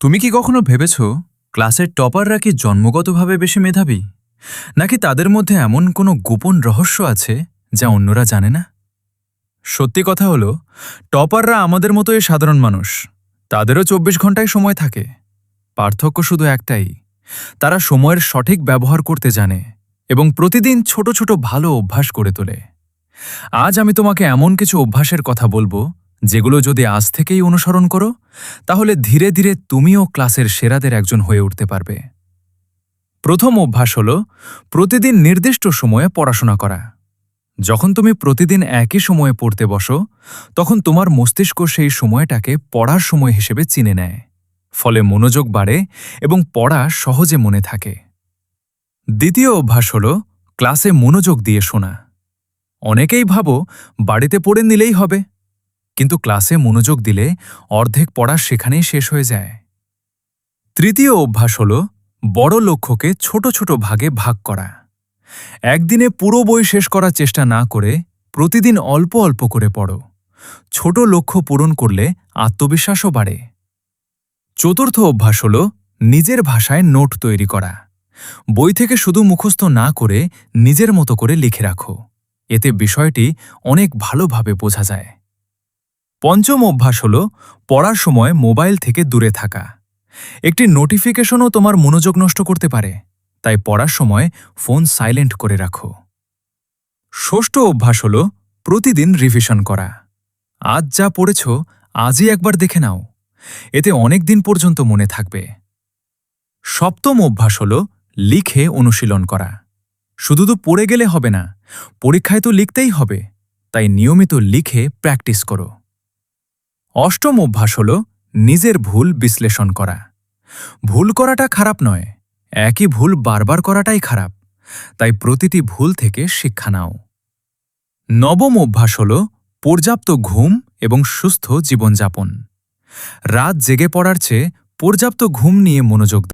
তুমি কি কখনো ভেবেছ ক্লাসের টপাররা কি জন্মগতভাবে বেশি মেধাবী, নাকি তাদের মধ্যে এমন কোনো গোপন রহস্য আছে যা অন্যরা জানে না? সত্যি কথা হলো, টপাররা আমাদের মতোই সাধারণ মানুষ। তাদেরও ২৪ ঘন্টায় সময় থাকে। পার্থক্য শুধু একটাই, তারা সময়ের সঠিক ব্যবহার করতে জানে এবং প্রতিদিন ছোট ছোট ভালো অভ্যাস গড়ে তোলে। আজ আমি তোমাকে এমন কিছু অভ্যাসের কথা বলবো যেগুলো যদি আজ থেকেই অনুসরণ করো, তাহলে ধীরে ধীরে তুমিও ক্লাসের সেরাদের একজন হয়ে উঠতে পারবে। প্রথম অভ্যাস হল প্রতিদিন নির্দিষ্ট সময়ে পড়াশোনা করা। যখন তুমি প্রতিদিন একই সময়ে পড়তে বসো, তখন তোমার মস্তিষ্ক সেই সময়টাকে পড়ার সময় হিসেবে চিনে নেয়। ফলে মনোযোগ বাড়ে এবং পড়া সহজে মনে থাকে। দ্বিতীয় অভ্যাস হল ক্লাসে মনোযোগ দিয়ে শোনা। অনেকেই ভাবো বাড়িতে পড়ে নিলেই হবে, কিন্তু ক্লাসে মনোযোগ দিলে অর্ধেক পড়া সেখানেই শেষ হয়ে যায়। তৃতীয় অভ্যাস হল বড় লক্ষ্যকে ছোট ছোট ভাগে ভাগ করা। একদিনে পুরো বই শেষ করার চেষ্টা না করে প্রতিদিন অল্প অল্প করে পড়ো। ছোট লক্ষ্য পূরণ করলে আত্মবিশ্বাসও বাড়ে। চতুর্থ অভ্যাস হল নিজের ভাষায় নোট তৈরি করা। বই থেকে শুধু মুখস্থ না করে নিজের মতো করে লিখে রাখো। এতে বিষয়টি অনেক ভালোভাবে বোঝা যায়। পঞ্চম অভ্যাস হল পড়ার সময় মোবাইল থেকে দূরে থাকা। একটি নোটিফিকেশনও তোমার মনোযোগ নষ্ট করতে পারে, তাই পড়ার সময় ফোন সাইলেন্ট করে রাখো। ষষ্ঠ অভ্যাস হল প্রতিদিন রিভিশন করা। আজ যা পড়েছ আজই একবার দেখে নাও, এতে অনেক দিন পর্যন্ত মনে থাকবে। সপ্তম অভ্যাস হল লিখে অনুশীলন করা। শুধু তো পড়ে গেলে হবে না, পরীক্ষায় তো লিখতেই হবে, তাই নিয়মিত লিখে প্র্যাকটিস করো। অষ্টম অভ্যাস হল নিজের ভুল বিশ্লেষণ করা। ভুল করাটা খারাপ নয়, একই ভুল বারবার করাটাই খারাপ, তাই প্রতিটি ভুল থেকে শিক্ষা নাও। নবম অভ্যাস হল পর্যাপ্ত ঘুম এবং সুস্থ জীবনযাপন। রাত জেগে পড়ার চেয়ে পর্যাপ্ত ঘুম নিয়ে মনোযোগ দাও।